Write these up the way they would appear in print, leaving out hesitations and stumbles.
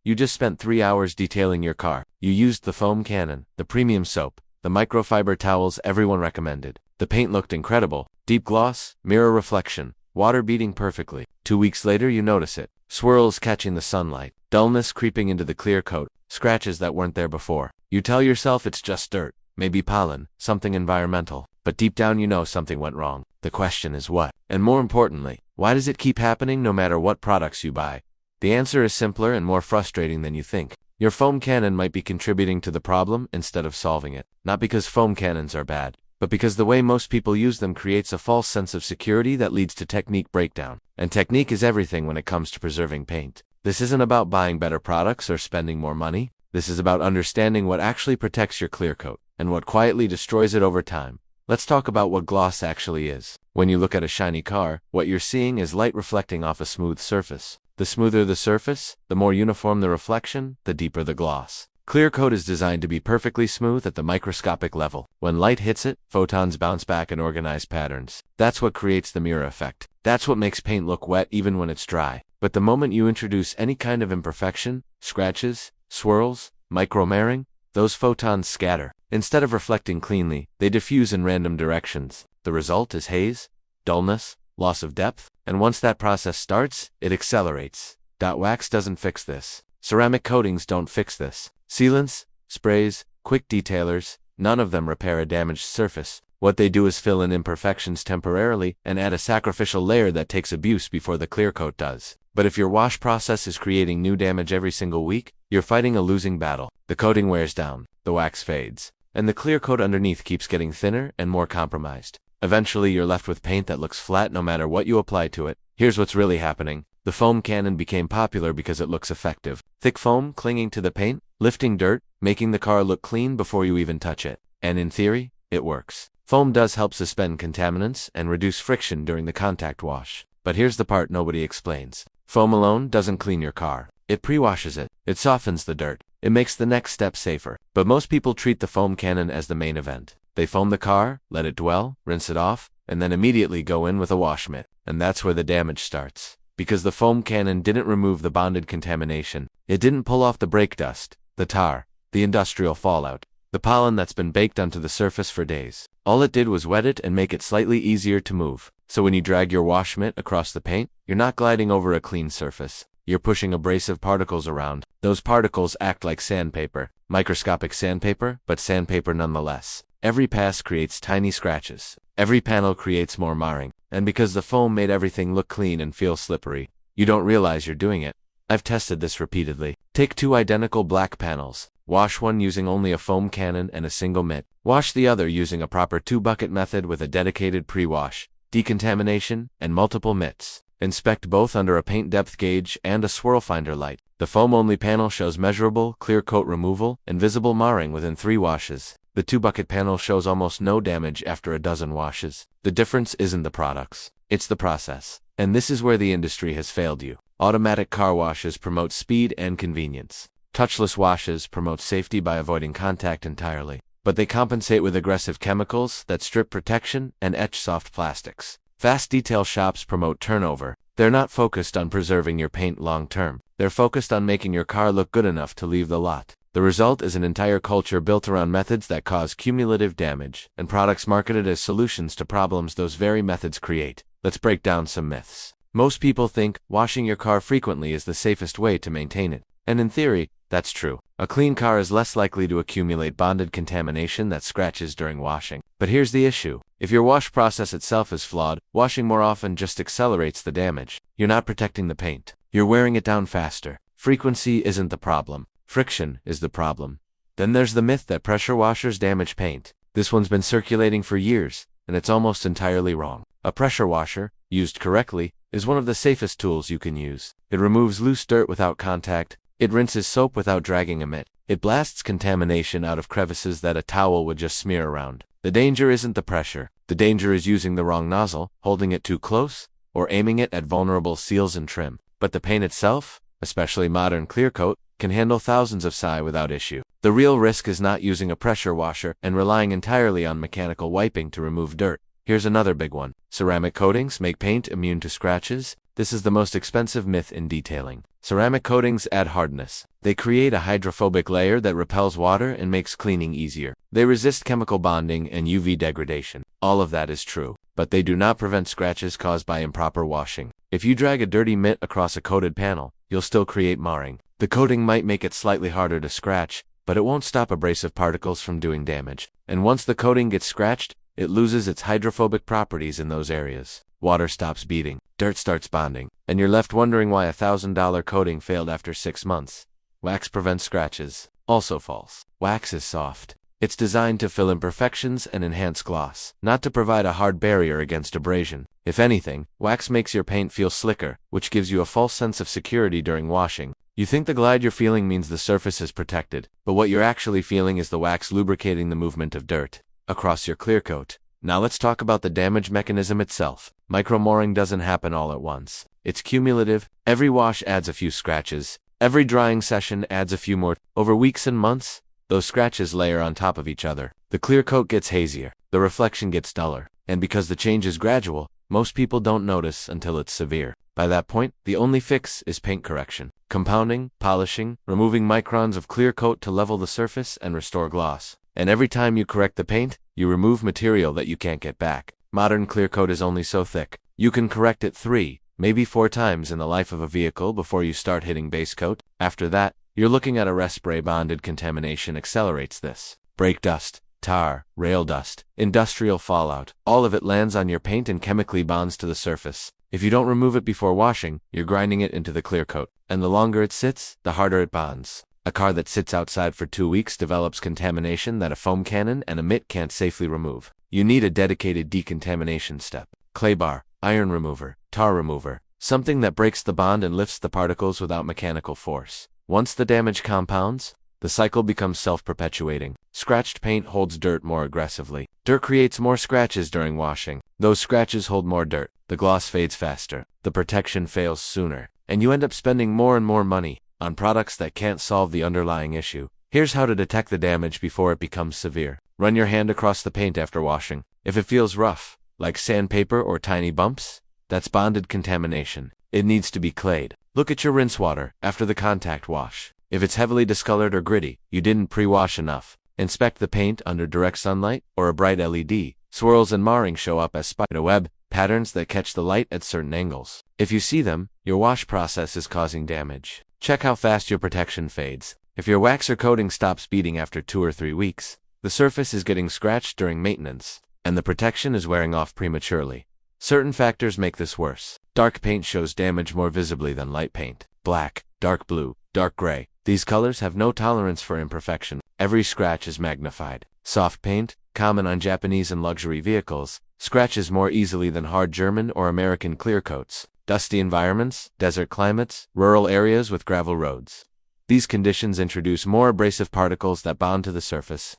You just spent 3 hours detailing your car. You used the foam cannon, the premium soap, the microfiber towels everyone recommended. The paint looked incredible. Deep gloss, mirror reflection, water beading perfectly. 2 weeks later you notice it. Swirls catching the sunlight, dullness creeping into the clear coat, scratches that weren't there before. You tell yourself it's just dirt, maybe pollen, something environmental. But deep down you know something went wrong. The question is what? And more importantly, why does it keep happening no matter what products you buy? The answer is simpler and more frustrating than you think. Your foam cannon might be contributing to the problem instead of solving it. Not because foam cannons are bad, but because the way most people use them creates a false sense of security that leads to technique breakdown. And technique is everything when it comes to preserving paint. This isn't about buying better products or spending more money. This is about understanding what actually protects your clear coat and what quietly destroys it over time. Let's talk about what gloss actually is. When you look at a shiny car, what you're seeing is light reflecting off a smooth surface. The smoother the surface, the more uniform the reflection, the deeper the gloss. Clear coat is designed to be perfectly smooth at the microscopic level. When light hits it, photons bounce back in organized patterns. That's what creates the mirror effect. That's what makes paint look wet even when it's dry. But the moment you introduce any kind of imperfection, scratches, swirls, micro-marring, those photons scatter. Instead of reflecting cleanly, they diffuse in random directions. The result is haze, dullness, loss of depth, and once that process starts, it accelerates. Wax doesn't fix this. Ceramic coatings don't fix this. Sealants, sprays, quick detailers, none of them repair a damaged surface. What they do is fill in imperfections temporarily and add a sacrificial layer that takes abuse before the clear coat does. But if your wash process is creating new damage every single week, you're fighting a losing battle. The coating wears down, the wax fades, and the clear coat underneath keeps getting thinner and more compromised. Eventually you're left with paint that looks flat no matter what you apply to it. Here's what's really happening. The foam cannon became popular because it looks effective. Thick foam clinging to the paint, lifting dirt, making the car look clean before you even touch it. And in theory, it works. Foam does help suspend contaminants and reduce friction during the contact wash. But here's the part nobody explains. Foam alone doesn't clean your car. It pre-washes it. It softens the dirt. It makes the next step safer. But most people treat the foam cannon as the main event. They foam the car, let it dwell, rinse it off, and then immediately go in with a wash mitt. And that's where the damage starts. Because the foam cannon didn't remove the bonded contamination. It didn't pull off the brake dust, the tar, the industrial fallout, the pollen that's been baked onto the surface for days. All it did was wet it and make it slightly easier to move. So when you drag your wash mitt across the paint, you're not gliding over a clean surface. You're pushing abrasive particles around. Those particles act like sandpaper. Microscopic sandpaper, but sandpaper nonetheless. Every pass creates tiny scratches. Every panel creates more marring. And because the foam made everything look clean and feel slippery, you don't realize you're doing it. I've tested this repeatedly. Take 2 identical black panels. Wash one using only a foam cannon and a single mitt. Wash the other using a proper 2-bucket method with a dedicated pre-wash, decontamination, and multiple mitts. Inspect both under a paint depth gauge and a swirl finder light. The foam-only panel shows measurable, clear coat removal and visible marring within 3 washes. The 2-bucket panel shows almost no damage after a dozen washes. The difference isn't the products, it's the process. And this is where the industry has failed you. Automatic car washes promote speed and convenience. Touchless washes promote safety by avoiding contact entirely. But they compensate with aggressive chemicals that strip protection and etch soft plastics. Fast detail shops promote turnover. They're not focused on preserving your paint long term. They're focused on making your car look good enough to leave the lot. The result is an entire culture built around methods that cause cumulative damage, and products marketed as solutions to problems those very methods create. Let's break down some myths. Most people think washing your car frequently is the safest way to maintain it. And in theory, that's true. A clean car is less likely to accumulate bonded contamination that scratches during washing. But here's the issue. If your wash process itself is flawed, washing more often just accelerates the damage. You're not protecting the paint. You're wearing it down faster. Frequency isn't the problem. Friction is the problem. Then there's the myth that pressure washers damage paint. This one's been circulating for years, and it's almost entirely wrong. A pressure washer, used correctly, is one of the safest tools you can use. It removes loose dirt without contact. It rinses soap without dragging a mitt. It blasts contamination out of crevices that a towel would just smear around. The danger isn't the pressure. The danger is using the wrong nozzle, holding it too close, or aiming it at vulnerable seals and trim. But the paint itself, especially modern clear coat, can handle thousands of psi without issue. The real risk is not using a pressure washer and relying entirely on mechanical wiping to remove dirt. Here's another big one. Ceramic coatings make paint immune to scratches. This is the most expensive myth in detailing. Ceramic coatings add hardness. They create a hydrophobic layer that repels water and makes cleaning easier. They resist chemical bonding and UV degradation. All of that is true, but they do not prevent scratches caused by improper washing. If you drag a dirty mitt across a coated panel, you'll still create marring. The coating might make it slightly harder to scratch, but it won't stop abrasive particles from doing damage. And once the coating gets scratched, it loses its hydrophobic properties in those areas. Water stops beating, dirt starts bonding, and you're left wondering why a $1,000 coating failed after 6 months. Wax prevents scratches. Also false. Wax is soft. It's designed to fill imperfections and enhance gloss, not to provide a hard barrier against abrasion. If anything, wax makes your paint feel slicker, which gives you a false sense of security during washing. You think the glide you're feeling means the surface is protected, but what you're actually feeling is the wax lubricating the movement of dirt across your clear coat. Now let's talk about the damage mechanism itself. Micro-marring doesn't happen all at once. It's cumulative. Every wash adds a few scratches. Every drying session adds a few more. Over weeks and months, those scratches layer on top of each other. The clear coat gets hazier. The reflection gets duller. And because the change is gradual, most people don't notice until it's severe. By that point, the only fix is paint correction. Compounding, polishing, removing microns of clear coat to level the surface and restore gloss. And every time you correct the paint, you remove material that you can't get back. Modern clear coat is only so thick. You can correct it 3, maybe 4 times in the life of a vehicle before you start hitting base coat. After that, you're looking at a respray. Bonded contamination accelerates this. Brake dust, tar, rail dust, industrial fallout, all of it lands on your paint and chemically bonds to the surface. If you don't remove it before washing, you're grinding it into the clear coat. And the longer it sits, the harder it bonds. A car that sits outside for 2 weeks develops contamination that a foam cannon and a mitt can't safely remove. You need a dedicated decontamination step. Clay bar, iron remover, tar remover, something that breaks the bond and lifts the particles without mechanical force. Once the damage compounds, the cycle becomes self-perpetuating. Scratched paint holds dirt more aggressively. Dirt creates more scratches during washing. Those scratches hold more dirt. The gloss fades faster. The protection fails sooner. And you end up spending more and more money on products that can't solve the underlying issue. Here's how to detect the damage before it becomes severe. Run your hand across the paint after washing. If it feels rough, like sandpaper or tiny bumps, that's bonded contamination. It needs to be clayed. Look at your rinse water after the contact wash. If it's heavily discolored or gritty, you didn't pre-wash enough. Inspect the paint under direct sunlight or a bright LED. Swirls and marring show up as spiderweb patterns that catch the light at certain angles. If you see them, your wash process is causing damage. Check how fast your protection fades. If your wax or coating stops beading after 2 or 3 weeks, the surface is getting scratched during maintenance, and the protection is wearing off prematurely. Certain factors make this worse. Dark paint shows damage more visibly than light paint. Black, dark blue, dark gray. These colors have no tolerance for imperfection. Every scratch is magnified. Soft paint, common on Japanese and luxury vehicles, scratches more easily than hard German or American clear coats. Dusty environments, desert climates, rural areas with gravel roads. These conditions introduce more abrasive particles that bond to the surface.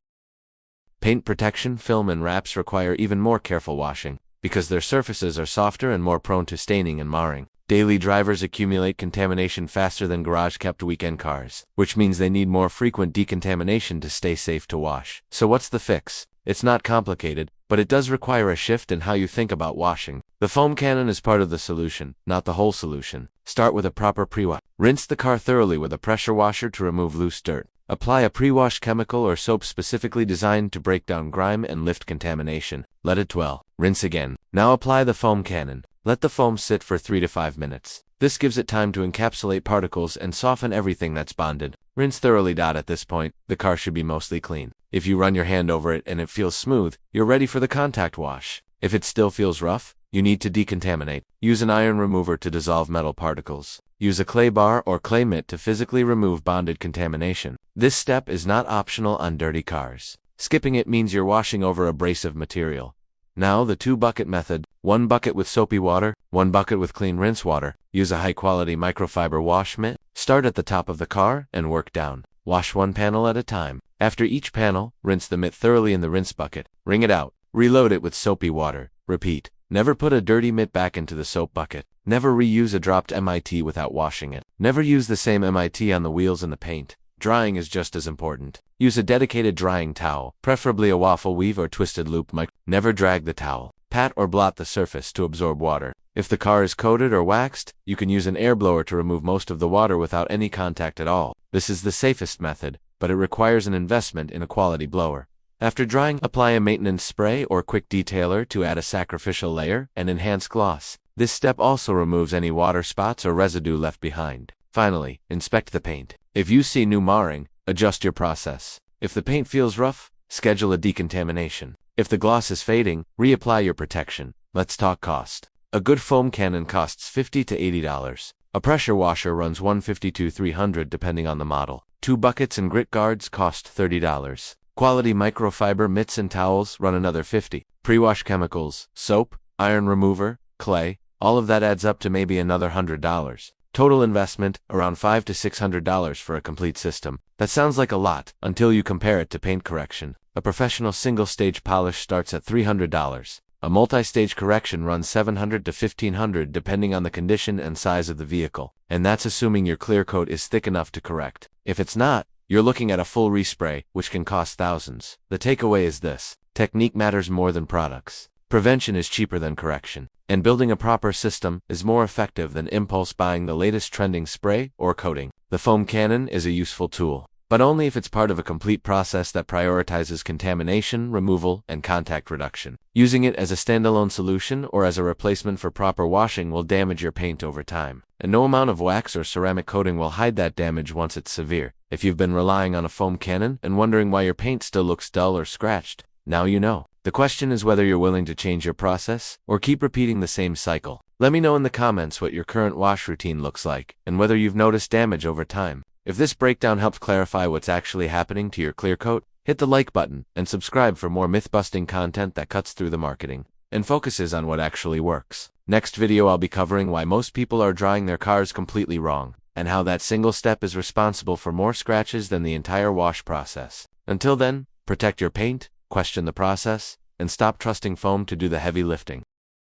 Paint protection, film and wraps require even more careful washing, because their surfaces are softer and more prone to staining and marring. Daily drivers accumulate contamination faster than garage-kept weekend cars, which means they need more frequent decontamination to stay safe to wash. So what's the fix? It's not complicated, but it does require a shift in how you think about washing. The foam cannon is part of the solution, not the whole solution. Start with a proper pre-wash. Rinse the car thoroughly with a pressure washer to remove loose dirt. Apply a pre-wash chemical or soap specifically designed to break down grime and lift contamination. Let it dwell. Rinse again. Now apply the foam cannon. Let the foam sit for 3 to 5 minutes. This gives it time to encapsulate particles and soften everything that's bonded. Rinse thoroughly. At this point, the car should be mostly clean. If you run your hand over it and it feels smooth, you're ready for the contact wash. If it still feels rough, you need to decontaminate. Use an iron remover to dissolve metal particles. Use a clay bar or clay mitt to physically remove bonded contamination. This step is not optional on dirty cars. Skipping it means you're washing over abrasive material. Now the 2-bucket method. 1 bucket with soapy water, 1 bucket with clean rinse water. Use a high-quality microfiber wash mitt. Start at the top of the car and work down. Wash 1 panel at a time. After each panel, rinse the mitt thoroughly in the rinse bucket. Wring it out. Reload it with soapy water. Repeat. Never put a dirty mitt back into the soap bucket. Never reuse a dropped MIT without washing it. Never use the same MIT on the wheels and the paint. Drying is just as important. Use a dedicated drying towel, preferably a waffle weave or twisted loop mic. Never drag the towel. Pat or blot the surface to absorb water. If the car is coated or waxed, you can use an air blower to remove most of the water without any contact at all. This is the safest method, but it requires an investment in a quality blower. After drying, apply a maintenance spray or quick detailer to add a sacrificial layer and enhance gloss. This step also removes any water spots or residue left behind. Finally, inspect the paint. If you see new marring, adjust your process. If the paint feels rough, schedule a decontamination. If the gloss is fading, reapply your protection. Let's talk cost. A good foam cannon costs $50 to $80. A pressure washer runs $150 to $300 depending on the model. 2 buckets and grit guards cost $30. Quality microfiber mitts and towels run another $50. Pre-wash chemicals, soap, iron remover, clay, all of that adds up to maybe another $100. Total investment, around $500 to $600 for a complete system. That sounds like a lot, until you compare it to paint correction. A professional single-stage polish starts at $300. A multi-stage correction runs $700 to $1,500 depending on the condition and size of the vehicle. And that's assuming your clear coat is thick enough to correct. If it's not, you're looking at a full respray, which can cost thousands. The takeaway is this: technique matters more than products. Prevention is cheaper than correction. And building a proper system is more effective than impulse buying the latest trending spray or coating. The foam cannon is a useful tool, but only if it's part of a complete process that prioritizes contamination, removal, and contact reduction. Using it as a standalone solution or as a replacement for proper washing will damage your paint over time. And no amount of wax or ceramic coating will hide that damage once it's severe. If you've been relying on a foam cannon and wondering why your paint still looks dull or scratched, now you know. The question is whether you're willing to change your process or keep repeating the same cycle. Let me know in the comments what your current wash routine looks like and whether you've noticed damage over time. If this breakdown helped clarify what's actually happening to your clear coat, hit the like button and subscribe for more myth-busting content that cuts through the marketing and focuses on what actually works. Next video I'll be covering why most people are drying their cars completely wrong and how that single step is responsible for more scratches than the entire wash process. Until then, protect your paint, question the process, and stop trusting foam to do the heavy lifting.